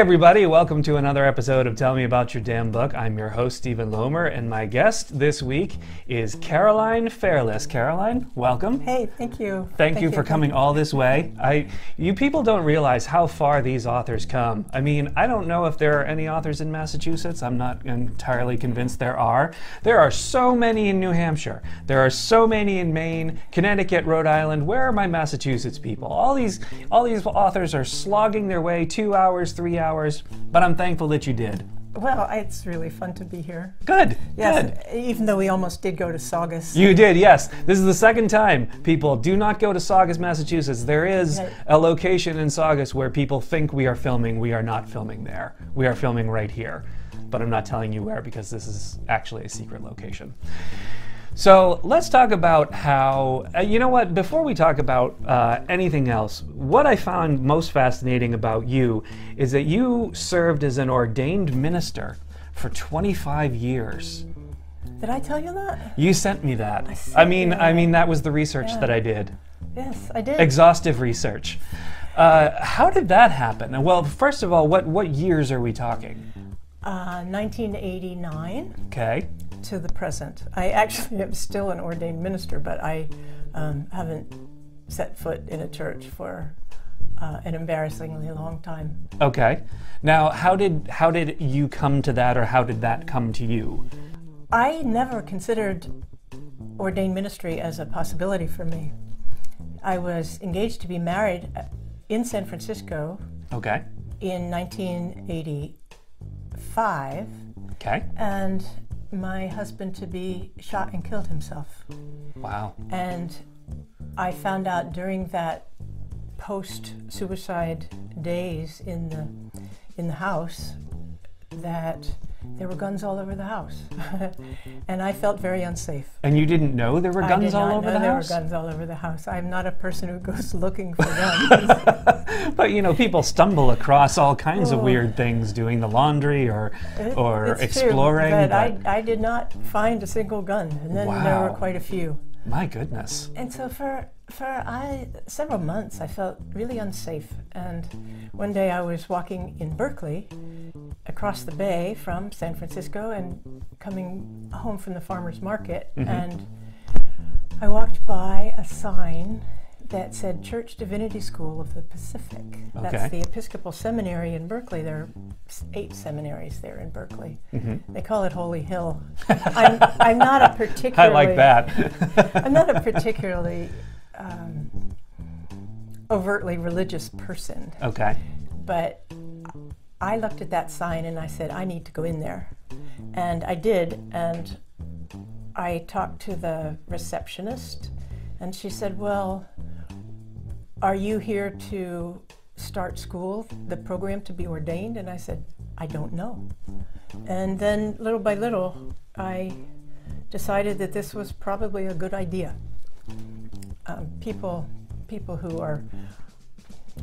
everybody, welcome to another episode of Tell Me About Your Damn Book. I'm your host, Stephen Lomer, and my guest this week is Caroline Fairless. Caroline, welcome. Hey, thank you. Thank you for coming all this way. You people don't realize how far these authors come. I mean, I don't know if there are any authors in Massachusetts. I'm not entirely convinced there are. There are so many in New Hampshire. There are so many in Maine, Connecticut, Rhode Island. Where are my Massachusetts people? All these authors are slogging their way 2 hours, 3 hours, but I'm thankful that you did. Well, it's really fun to be here. Good. Yes, Good. Even though we almost did go to Saugus. You did, yes. This is the second time. People, do not go to Saugus, Massachusetts. There is a location in Saugus where people think we are filming. We are not filming there. We are filming right here. But I'm not telling you where because this is actually a secret location. So let's talk about how, you know what, before we talk about anything else, what I found most fascinating about you is that you served as an ordained minister for 25 years. Did I tell you that? You sent me that. I mean, that was the research that I did. Yes, I did. Exhaustive research. How did that happen? Well, first of all, what years are we talking? 1989. Okay. To the present. I actually am still an ordained minister, but I haven't set foot in a church for an embarrassingly long time. Okay. Now, how did you come to that, or how did that come to you? I never considered ordained ministry as a possibility for me. I was engaged to be married in San Francisco. Okay. In 1985. Okay. And my husband-to-be shot and killed himself. Wow. And I found out during that post-suicide days in the house that there were guns all over the house. And I felt very unsafe. And you didn't know there were guns all over the house? There were guns all over the house. I'm not a person who goes looking for guns. But you know, people stumble across all kinds of weird things doing the laundry or exploring. True, but I did not find a single gun, and then there were quite a few. My goodness. And so for several months I felt really unsafe, and one day I was walking in Berkeley across the bay from San Francisco and coming home from the farmer's market, and I walked by a sign that said Church Divinity School of the Pacific. Okay. That's the Episcopal Seminary in Berkeley. There are 8 seminaries there in Berkeley. They call it Holy Hill. I'm not a particularly... I like that. I'm not a particularly overtly religious person. Okay. But I looked at that sign and I said, I need to go in there. And I did, and I talked to the receptionist, and she said, well, are you here to start school, the program to be ordained? And I said, I don't know. And then little by little, I decided that this was probably a good idea. People who are,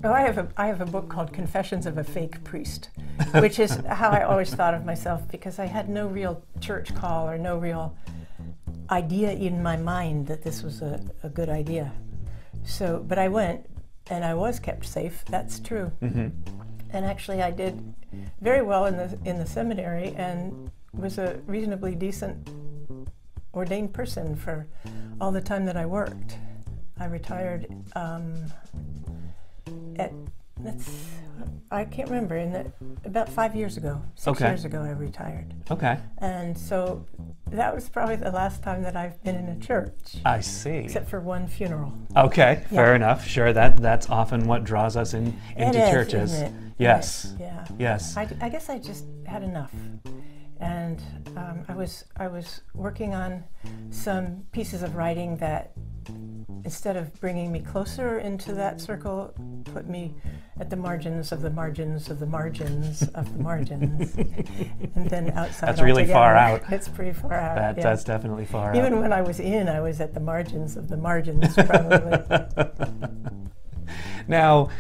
I have a book called Confessions of a Fake Priest, which is how I always thought of myself, because I had no real church call or no real idea in my mind that this was a good idea. So, but I went, and I was kept safe. That's true. And actually, I did very well in the seminary, and was a reasonably decent ordained person for all the time that I worked. I retired I can't remember, about 5 years ago, 6 years ago I retired. Okay. And so that was probably the last time that I've been in a church. I see. Except for one funeral. Okay, fair enough. Sure, that's often what draws us into churches. Isn't it? Yes. Yeah. Yes. I guess I just had enough. And I was working on some pieces of writing that, instead of bringing me closer into that circle, put me at the margins of the margins of the margins of the margins, and then outside. That's really far out. It's pretty far out. That's definitely far out. Even when I was at the margins of the margins, probably. Now,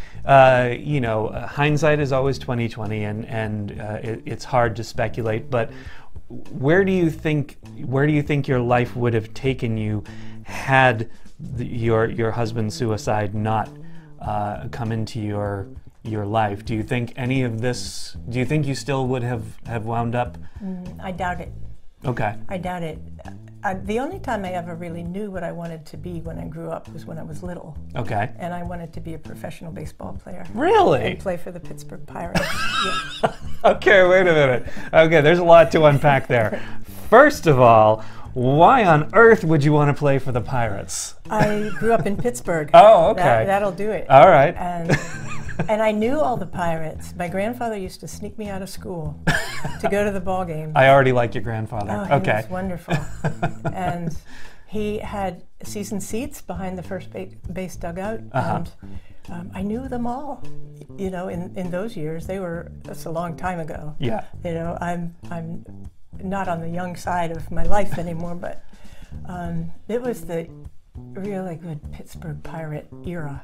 you know, hindsight is always 20/20, and it's hard to speculate. But where do you think your life would have taken you had your husband's suicide not come into your your life. Do you think any of this, do you think you still would have wound up? I doubt it. Okay. I doubt it. The only time I ever really knew what I wanted to be when I grew up was when I was little. Okay. And I wanted to be a professional baseball player. Really? And play for the Pittsburgh Pirates. Yeah. Okay, wait a minute. Okay, there's a lot to unpack there. First of all, why on earth would you want to play for the Pirates? I grew up in Pittsburgh. Oh, okay. That'll do it. All right. And I knew all the Pirates. My grandfather used to sneak me out of school to go to the ball games. I already like your grandfather. Oh, he okay. was wonderful. And he had season seats behind the first base dugout. And I knew them all. You know, in those years, that's a long time ago. Yeah. You know, I'm not on the young side of my life anymore, but it was the really good Pittsburgh Pirate era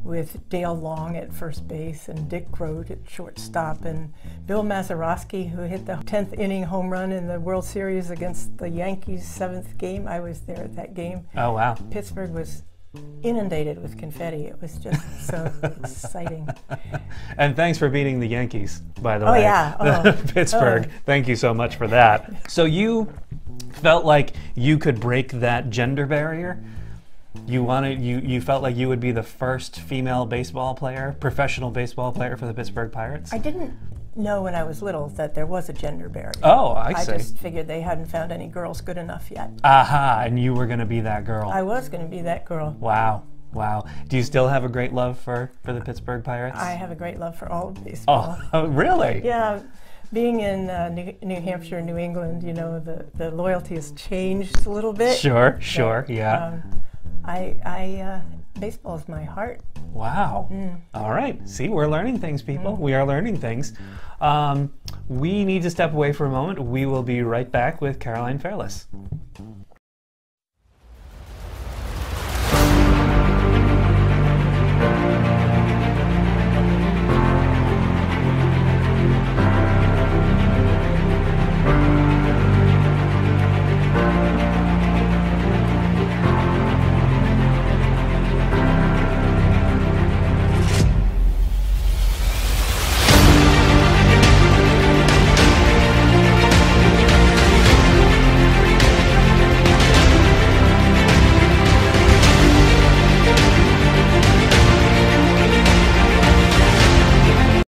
with Dale Long at first base and Dick Grote at shortstop and Bill Mazeroski, who hit the 10th inning home run in the World Series against the Yankees' 7th game. I was there at that game. Oh, wow. Pittsburgh was inundated with confetti. It was just so exciting. And thanks for beating the Yankees, by the Oh, way. yeah. Oh. Pittsburgh. Oh. Thank you so much for that. So you felt like you could break that gender barrier? You felt like you would be the first female baseball player, professional baseball player for the Pittsburgh Pirates? I didn't know when I was little that there was a gender barrier. Oh, I see. I just figured they hadn't found any girls good enough yet. Aha, and you were going to be that girl. I was going to be that girl. Wow. Wow. Do you still have a great love for the Pittsburgh Pirates? I have a great love for all of baseball. Oh, really? Yeah. Being in New Hampshire, New England, you know, the loyalty has changed a little bit. Sure, But, yeah. Baseball is my heart. Wow. All right. See, we're learning things, people. We are learning things. We need to step away for a moment. We will be right back with Caroline Fairless.